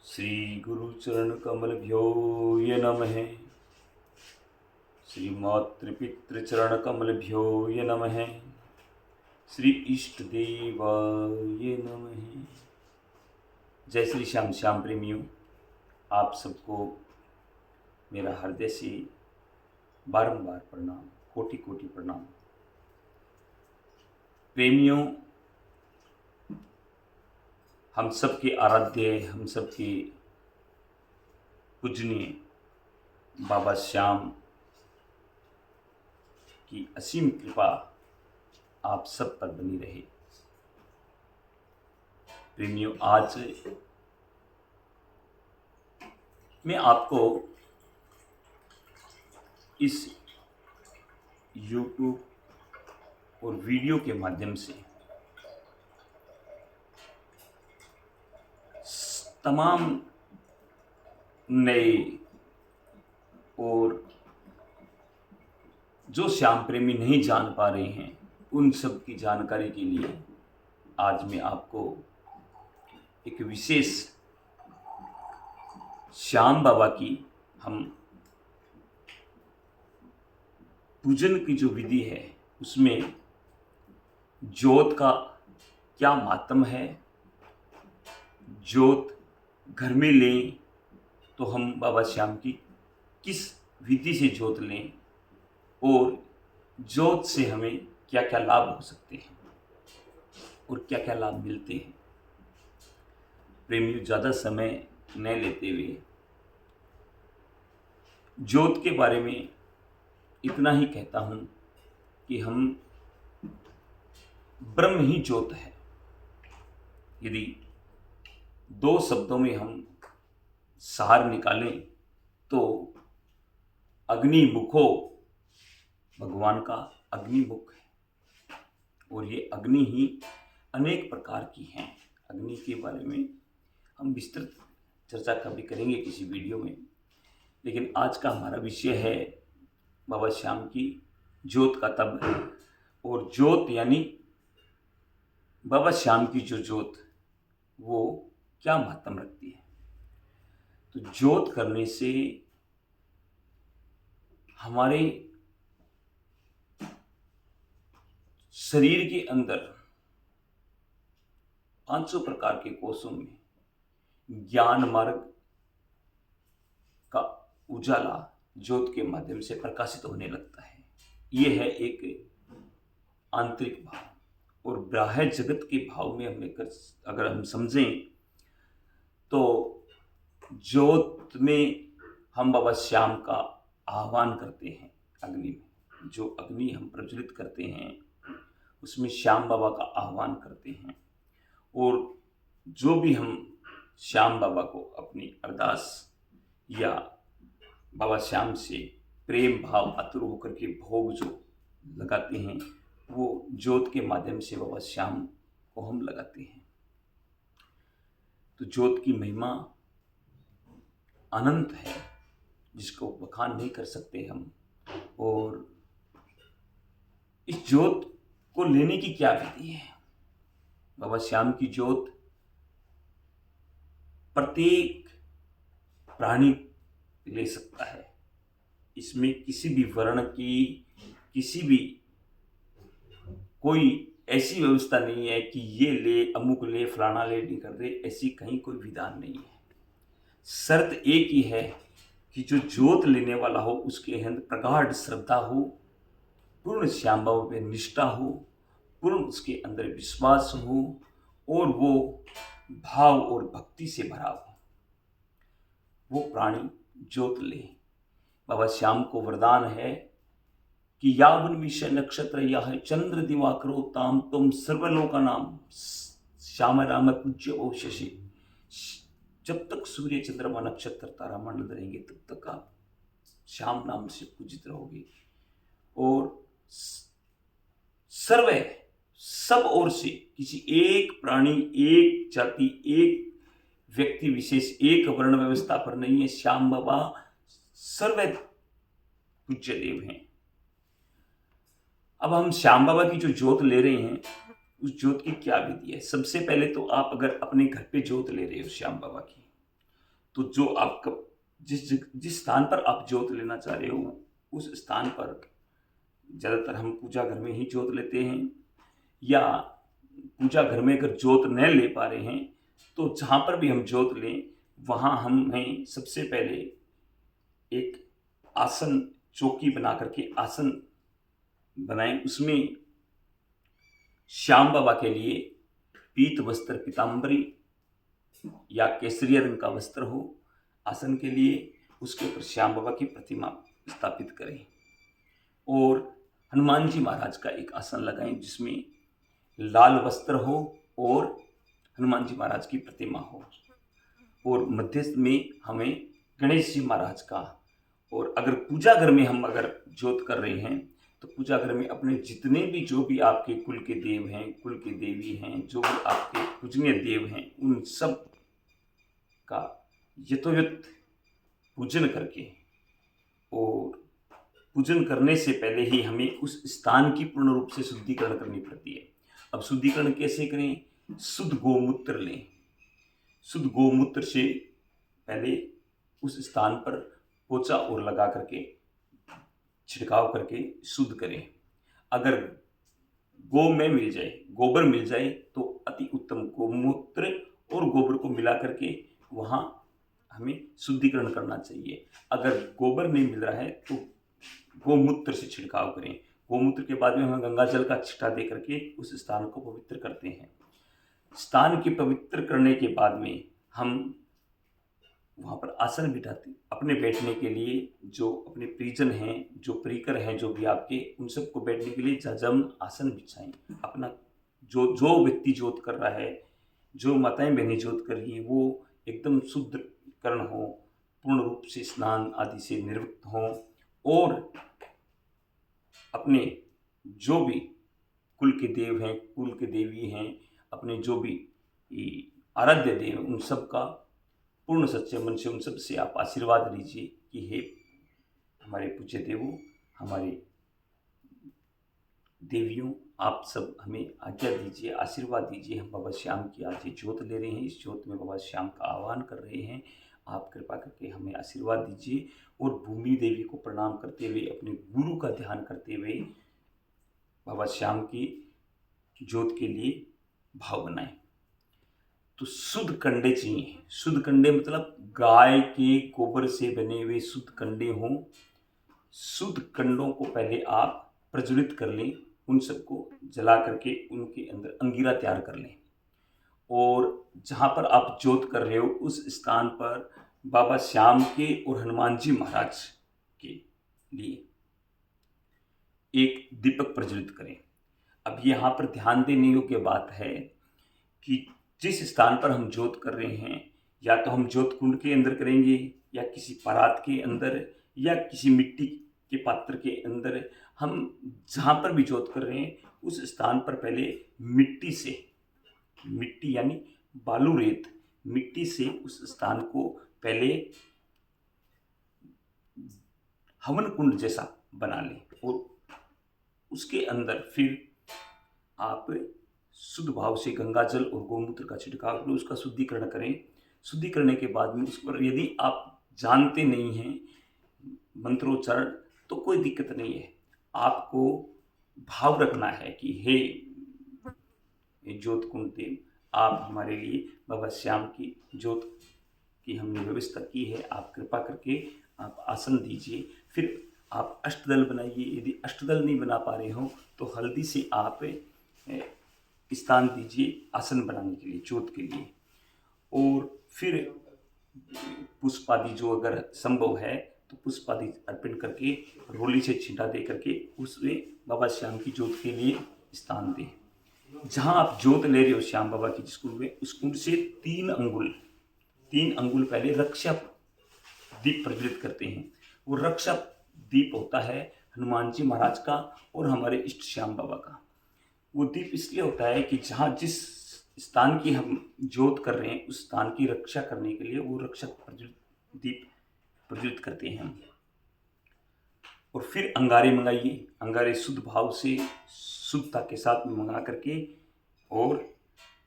श्री गुरुचरणकमलभ्यो ये नमः। श्री मातृपितृचरणकमलभ्यो ये नमः। श्री इष्ट देवाय नमः। जय श्री श्याम। श्याम प्रेमियों, आप सबको मेरा हृदय से बारंबार प्रणाम, कोटि कोटि प्रणाम। प्रेमियों, हम सबके आराध्य, हम सबके पूजनीय बाबा श्याम की असीम कृपा आप सब पर बनी रहे। प्रेमियों, आज मैं आपको इस YouTube और वीडियो के माध्यम से तमाम नए और जो श्याम प्रेमी नहीं जान पा रहे हैं उन सब की जानकारी के लिए आज मैं आपको एक विशेष श्याम बाबा की हम पूजन की जो विधि है उसमें ज्योत का क्या मातम है, ज्योत घर में लें तो हम बाबा श्याम की किस विधि से ज्योत लें और ज्योत से हमें क्या क्या लाभ हो सकते हैं और क्या क्या लाभ मिलते हैं। प्रेमियों, ज़्यादा समय न लेते हुए ज्योत के बारे में इतना ही कहता हूँ कि हम ब्रह्म ही ज्योत है। यदि दो शब्दों में हम सार निकालें तो अग्निमुखो, भगवान का अग्निमुख है और ये अग्नि ही अनेक प्रकार की हैं। अग्नि के बारे में हम विस्तृत चर्चा कभी करेंगे किसी वीडियो में, लेकिन आज का हमारा विषय है बाबा श्याम की ज्योत का तब। और ज्योत यानी बाबा श्याम की जो ज्योत वो क्या महत्व रखती है। तो ज्योत करने से हमारे शरीर के अंदर 500 प्रकार के कोषों में ज्ञान मार्ग का उजाला ज्योत के माध्यम से प्रकाशित होने लगता है। यह है एक आंतरिक भाव। और बाह्य जगत के भाव में अगर हम समझें तो ज्योत में हम बाबा श्याम का आह्वान करते हैं। अग्नि में जो अग्नि हम प्रज्वलित करते हैं उसमें श्याम बाबा का आह्वान करते हैं। और जो भी हम श्याम बाबा को अपनी अरदास या बाबा श्याम से प्रेम भाव अतुर होकर के भोग जो लगाते हैं वो ज्योत के माध्यम से बाबा श्याम को हम लगाते हैं। तो ज्योत की महिमा अनंत है जिसको बखान नहीं कर सकते हम। और इस ज्योत को लेने की क्या विधि है। बाबा श्याम की ज्योत प्रत्येक प्राणी ले सकता है। इसमें किसी भी वर्ण की किसी भी कोई ऐसी व्यवस्था नहीं है कि ये ले, अमुक ले, फलाना ले, नहीं कर दे, ऐसी कहीं कोई विधान नहीं है। शर्त एक ही है कि जो ज्योत लेने वाला हो उसके अंदर प्रगाढ़ श्रद्धा हो, पूर्ण श्याम बाबा पे निष्ठा हो, पूर्ण उसके अंदर विश्वास हो और वो भाव और भक्ति से भरा हो, वो प्राणी ज्योत ले। बाबा श्याम को वरदान है कि यावन विषय नक्षत्र या है चंद्र दिवाकरो ताम तुम सर्वलोका नाम श्याम राम पूज्य ओ शशि। जब तक सूर्य चंद्रमा नक्षत्र तारा मंडल रहेंगे तब तक आप श्याम नाम से पूजित रहोगे। और सर्व सब ओर से किसी एक प्राणी, एक जाति, एक व्यक्ति विशेष, एक वर्ण व्यवस्था पर नहीं है। श्याम बाबा सर्व पूज्य देव हैं। अब हम श्याम बाबा की जो ज्योत ले रहे हैं उस ज्योत की क्या विधि है। सबसे पहले तो आप अगर अपने घर पे ज्योत ले रहे हो श्याम बाबा की तो जो आपका जिस स्थान पर आप ज्योत लेना चाह रहे हो उस स्थान पर ज़्यादातर हम पूजा घर में ही ज्योत लेते हैं, या पूजा घर में अगर ज्योत न ले पा रहे हैं तो जहाँ पर भी हम ज्योत लें वहाँ हमें सबसे पहले एक आसन, चौकी बना करके आसन बनाएं। उसमें श्याम बाबा के लिए पीत वस्त्र, पीताम्बरी या केसरिया रंग का वस्त्र हो आसन के लिए, उसके ऊपर श्याम बाबा की प्रतिमा स्थापित करें और हनुमान जी महाराज का एक आसन लगाएं जिसमें लाल वस्त्र हो और हनुमान जी महाराज की प्रतिमा हो, और मध्य में हमें गणेश जी महाराज का। और अगर पूजा घर में हम अगर ज्योत कर रहे हैं तो पूजा घर में अपने जितने भी जो भी आपके कुल के देव हैं, कुल की देवी हैं, जो भी आपके पूजनीय देव हैं, उन सब का यथोचित पूजन करके, और पूजन करने से पहले ही हमें उस स्थान की पूर्ण रूप से शुद्धिकरण करनी पड़ती है। अब शुद्धिकरण कैसे करें? शुद्ध गोमूत्र लें। शुद्ध गोमूत्र से पहले उस स्थान पर पोछा और लगा करके छिड़काव करके शुद्ध करें। अगर गोबर मिल जाए तो अति उत्तम। गोमूत्र और गोबर को मिला करके वहाँ हमें शुद्धिकरण करना चाहिए। अगर गोबर नहीं मिल रहा है तो गोमूत्र से छिड़काव करें। गोमूत्र के बाद में हम गंगा जल का छिटा दे करके उस स्थान को पवित्र करते हैं। स्थान के पवित्र करने के बाद में हम वहाँ पर आसन बिठाते, अपने बैठने के लिए जो अपने परिजन हैं, जो परिकर हैं, जो भी आपके, उन सबको बैठने के लिए जजम आसन बिछाएं। अपना जो व्यक्ति ज्योत कर रहा है, जो माताएं बहनें ज्योत कर रही हैं, वो एकदम शुद्धकरण हो, पूर्ण रूप से स्नान आदि से निवृत्त हों, और अपने जो भी कुल के देव हैं, कुल के देवी हैं, अपने जो भी आराध्य देव हैं, उन सब का पूर्ण सच्चे मन से उन सब से आप आशीर्वाद लीजिए कि हे हमारे पूज्य देवों, हमारे देवियों, आप सब हमें आज्ञा दीजिए, आशीर्वाद दीजिए। हम बाबा श्याम की आज ये ज्योत ले रहे हैं, इस ज्योत में बाबा श्याम का आह्वान कर रहे हैं, आप कृपा करके हमें आशीर्वाद दीजिए। और भूमि देवी को प्रणाम करते हुए, अपने गुरु का ध्यान करते हुए बाबा श्याम की ज्योत के लिए भाव बनाएं। तो शुद्ध कंडे चाहिए। शुद्ध कंडे मतलब गाय के गोबर से बने हुए शुद्ध कंडे हों। शुद्ध कंडों को पहले आप प्रज्वलित कर लें, उन सबको जला करके उनके अंदर अंगीरा तैयार कर लें, और जहाँ पर आप ज्योत कर रहे हो उस स्थान पर बाबा श्याम के और हनुमान जी महाराज के लिए एक दीपक प्रज्वलित करें। अब यहाँ पर ध्यान देने योग्य बात है कि जिस स्थान पर हम ज्योत कर रहे हैं, या तो हम ज्योत कुंड के अंदर करेंगे, या किसी परात के अंदर, या किसी मिट्टी के पात्र के अंदर। हम जहाँ पर भी ज्योत कर रहे हैं उस स्थान पर पहले मिट्टी यानी बालू रेत, मिट्टी से उस स्थान को पहले हवन कुंड जैसा बना लें, और उसके अंदर फिर आप शुद्ध भाव से गंगा जल और गोमूत्र का छिड़काव करें, उसका शुद्धिकरण करें। शुद्धिकरण के बाद में उस पर यदि आप जानते नहीं हैं मंत्रोच्चारण तो कोई दिक्कत नहीं है। आपको भाव रखना है कि हे ज्योत कुंड देव, आप हमारे लिए बाबा श्याम की ज्योत की हमने व्यवस्था की है, आप कृपा करके आप आसन दीजिए। फिर आप अष्टदल बनाइए। यदि अष्टदल नहीं बना पा रहे हो तो हल्दी से आप स्थान दीजिए आसन बनाने के लिए, ज्योत के लिए। और फिर पुष्प आदि जो अगर संभव है तो पुष्प आदि अर्पण करके रोली से छींटा दे करके उसमें बाबा श्याम की ज्योत के लिए स्थान दें। जहाँ आप ज्योत ले रहे हो श्याम बाबा की जिस कुंड में, उस कुंड से 3 अंगुल पहले रक्षा दीप प्रज्वलित करते हैं। वो रक्षा दीप होता है हनुमान जी महाराज का और हमारे इष्ट श्याम बाबा का। वो दीप इसलिए होता है कि जहाँ जिस स्थान की हम ज्योत कर रहे हैं उस स्थान की रक्षा करने के लिए वो रक्षा दीप प्रज्वलित करते हैं। और फिर अंगारे मंगाइए। अंगारे शुद्ध भाव से शुद्धता के साथ मंगा करके, और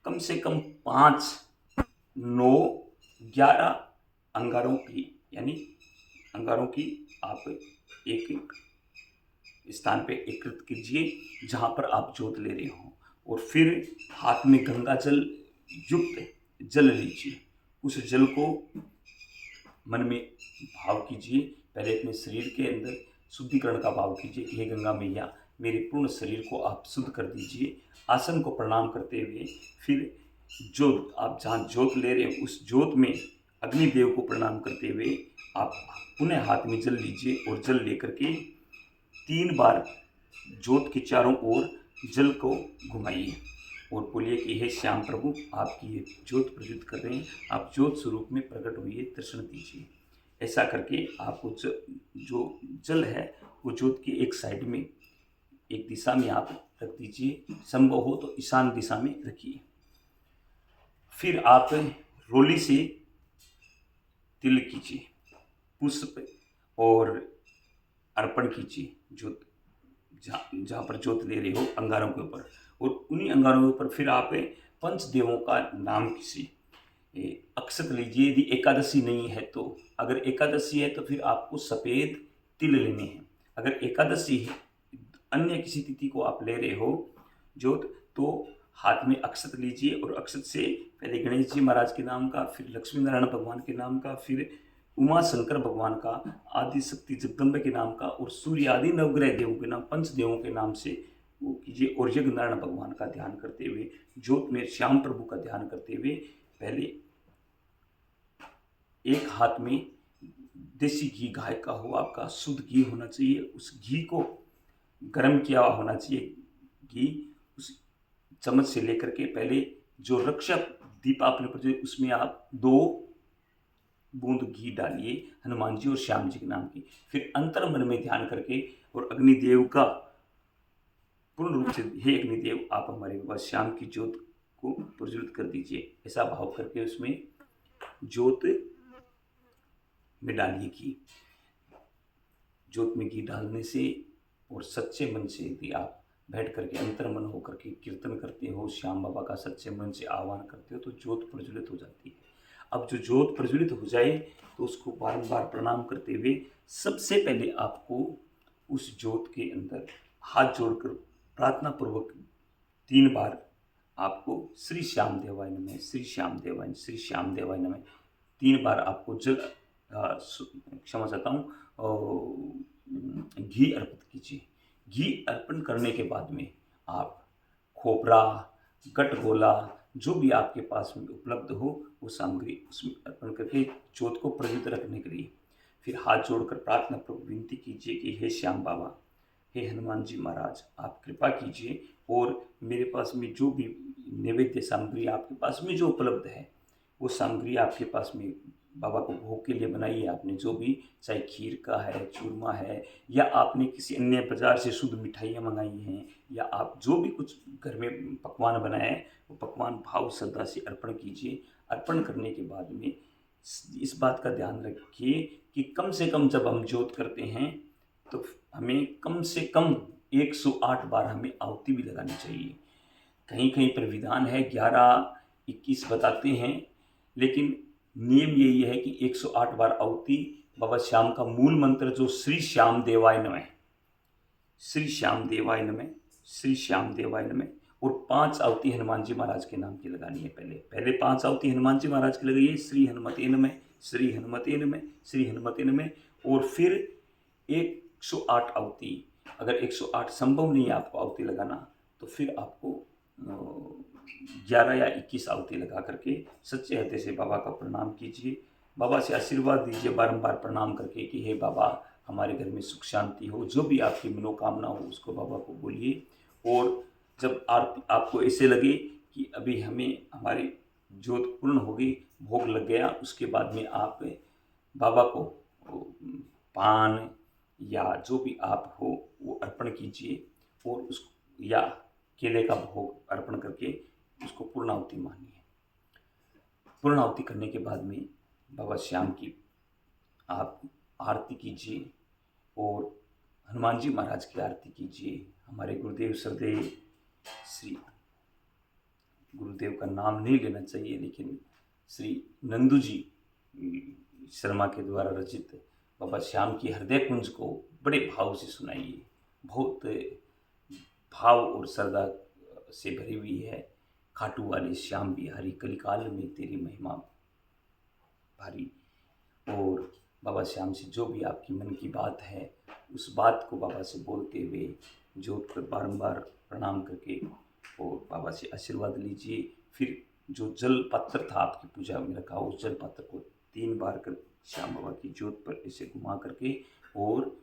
कम से कम 5, 9, 11 अंगारों की, यानी अंगारों की आप एक स्थान पे एकत्रित कीजिए जहाँ पर आप जोत ले रहे हो, और फिर हाथ में गंगा जल युक्त जल लीजिए। उस जल को मन में भाव कीजिए। पहले अपने शरीर के अंदर शुद्धिकरण का भाव कीजिए कि हे गंगा मैया, मेरे पूर्ण शरीर को आप शुद्ध कर दीजिए। आसन को प्रणाम करते हुए फिर जो आप जहाँ जोत ले रहे हैं उस जोत में अग्निदेव को प्रणाम करते हुए आप पुनः हाथ में जल लीजिए, और जल लेकर के 3 बार जोत के चारों ओर जल को घुमाइए और बोलिए कि हे श्याम प्रभु, आपकी ये ज्योत प्रज्वलित कर रहे हैं, आप ज्योत स्वरूप में प्रकट होइए, दर्शन दीजिए। ऐसा करके आपको जो जल है वो ज्योत की एक साइड में, एक दिशा में आप रख दीजिए। संभव हो तो ईशान दिशा में रखिए। फिर आप रोली से तिल कीजिए, पुष्प और अर्पण कीजिए ज्योत, जहाँ पर ज्योत ले रहे हो अंगारों के ऊपर, और उन्हीं अंगारों के ऊपर फिर आप पंचदेवों का नाम किसी अक्षत लीजिए। यदि एकादशी नहीं है तो, अगर एकादशी है तो फिर आपको सफ़ेद तिल लेने हैं। अगर एकादशी है, अन्य किसी तिथि को आप ले रहे हो ज्योत, तो हाथ में अक्षत लीजिए, और अक्षत से पहले गणेश जी महाराज के नाम का, फिर लक्ष्मी नारायण भगवान के नाम का, फिर उमा शंकर भगवान का, आदि शक्ति जगदम्बे के नाम का, और सूर्य आदि नवग्रह देवों के नाम, पंच देवों के नाम से वो कीजिए। और यज्ञ नारायण भगवान का ध्यान करते हुए, ज्योत में श्याम प्रभु का ध्यान करते हुए, पहले एक हाथ में देसी घी, गाय का हो आपका, शुद्ध घी होना चाहिए। उस घी को गर्म किया हुआ होना चाहिए। घी उस चम्मच से लेकर के पहले जो रक्षा दीप आपने प्रज्वलित, उसमें आप 2 बूंद घी डालिए हनुमान जी और श्याम जी के नाम की। फिर अंतर मन में ध्यान करके और अग्निदेव का पूर्ण रूप से, हे अग्निदेव, आप हमारे बाबा श्याम की ज्योत को प्रज्वलित कर दीजिए। ऐसा भाव करके उसमें ज्योत में डालिए घी। ज्योत में घी डालने से और सच्चे मन से यदि आप बैठ करके अंतर मन होकर के कीर्तन करते हो, श्याम बाबा का सच्चे मन से आह्वान करते हो, तो ज्योत प्रज्वलित हो जाती है। अब जो ज्योत प्रज्वलित हो जाए तो उसको बारंबार प्रणाम करते हुए सबसे पहले आपको उस ज्योत के अंदर हाथ जोड़कर प्रार्थना पूर्वक 3 बार आपको श्री श्याम देवाय नमः, श्री श्याम देवाय, श्री श्याम देवाय नमः 3 बार आपको जल क्षमा चाहता हूँ, घी अर्पित कीजिए। घी अर्पण करने के बाद में आप खोपरा, गटगोला, जो भी आपके पास में उपलब्ध हो वो सामग्री उसमें अर्पण करके ज्योत को प्रज्वलित रखने के लिए फिर हाथ जोड़कर प्रार्थना पूर्वक विनती कीजिए कि हे श्याम बाबा, हे हनुमान जी महाराज, आप कृपा कीजिए और मेरे पास में जो भी नैवेद्य सामग्री आपके पास में जो उपलब्ध है, वो सामग्री आपके पास में बाबा को भोग के लिए बनाई है आपने, जो भी, चाहे खीर का है, चूरमा है, या आपने किसी अन्य बाजार से शुद्ध मिठाइयाँ मंगाई हैं, या आप जो भी कुछ घर में पकवान बनाए हैं, वो पकवान भाव श्रद्धा से अर्पण कीजिए। अर्पण करने के बाद में इस बात का ध्यान रखिए कि कम से कम जब हम ज्योत करते हैं तो हमें कम से कम 108 बार हमें आहुति भी लगानी चाहिए। कहीं कहीं पर विधान है 11-21 बताते हैं, लेकिन नियम यही है कि 108 बार आहुति बाबा श्याम का मूल मंत्र जो श्री श्याम देवाय नमः, श्री श्याम देवाय नमः, श्री श्याम देवाय नमः, और 5 आहुति हनुमान जी महाराज के नाम की लगानी है। पहले 5 आहुति हनुमान जी महाराज की लगाइए, श्री हनुमते नमः, श्री हनुमते नमः, श्री हनुमते नमः, और फिर 108 आहुति। अगर 108 संभव नहीं है आपको आहुति लगाना, तो फिर आपको 11 या 21 आहुति लगा करके सच्चे हृदय से बाबा का प्रणाम कीजिए। बाबा से आशीर्वाद दीजिए बारंबार प्रणाम करके कि हे बाबा, हमारे घर में सुख शांति हो, जो भी आपकी मनोकामना हो उसको बाबा को बोलिए। और जब आपको ऐसे लगे कि अभी हमें हमारी ज्योत पूर्ण हो गई, भोग लग गया, उसके बाद में आप बाबा को पान या जो भी आप हो वो अर्पण कीजिए, और उस या केले का भोग अर्पण करके उसको पूर्णाहुति मानिए। पूर्णाहुति करने के बाद में बाबा श्याम की आप आरती कीजिए और हनुमान जी महाराज की आरती कीजिए। हमारे गुरुदेव श्रद्धेय श्री गुरुदेव का नाम नहीं लेना चाहिए, लेकिन श्री नंदू जी शर्मा के द्वारा रचित बाबा श्याम की हृदय कुंज को बड़े भाव से सुनाइए। बहुत भाव और श्रद्धा से भरी हुई है। खाटू वाले श्याम बिहारी कलिकाल में तेरी महिमा भारी। और बाबा श्याम से जो भी आपकी मन की बात है उस बात को बाबा से बोलते हुए जोत पर बारंबार प्रणाम करके और बाबा से आशीर्वाद लीजिए। फिर जो जल पात्र था आपकी पूजा में रखा, उस जल पात्र को 3 बार कर श्याम बाबा की जोत पर ऐसे घुमा करके, और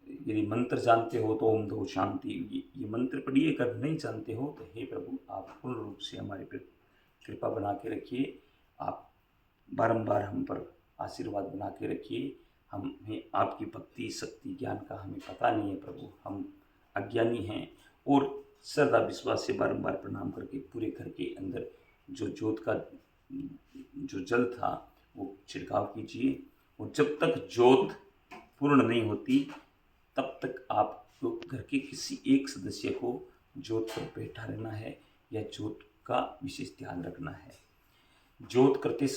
यदि मंत्र जानते हो तो ओम दो शांति ये मंत्र पढ़िए। अगर नहीं जानते हो तो हे प्रभु आप पूर्ण रूप से हमारे पर कृपा बना के रखिए। आप बारंबार हम पर आशीर्वाद बना के रखिए। हमें आपकी भक्ति शक्ति ज्ञान का हमें पता नहीं है प्रभु, हम अज्ञानी हैं। और श्रद्धा विश्वास से बारंबार प्रणाम करके पूरे घर के अंदर जो जोत का जो जल था वो छिड़काव कीजिए। और जब तक जोत पूर्ण नहीं होती तब तक आप लोग घर के किसी एक सदस्य को जोत पर बैठा रहना है या जोत का विशेष ध्यान रखना है। जोत करते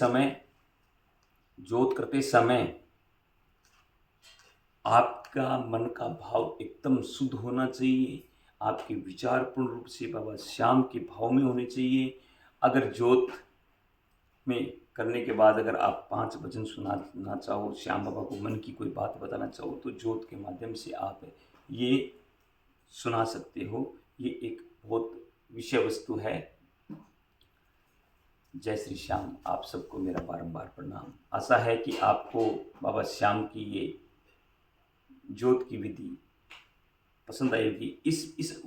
समय आपका मन का भाव एकदम शुद्ध होना चाहिए। आपके विचार पूर्ण रूप से बाबा श्याम के भाव में होने चाहिए। अगर जोत में करने के बाद अगर आप 5 भजन सुनाना चाहो, श्याम बाबा को मन की कोई बात बताना चाहो, तो जोत के माध्यम से आप ये सुना सकते हो। ये एक बहुत विषय वस्तु है। जय श्री श्याम। आप सबको मेरा बारंबार प्रणाम। आशा है कि आपको बाबा श्याम की ये जोत की विधि पसंद आएगी। इस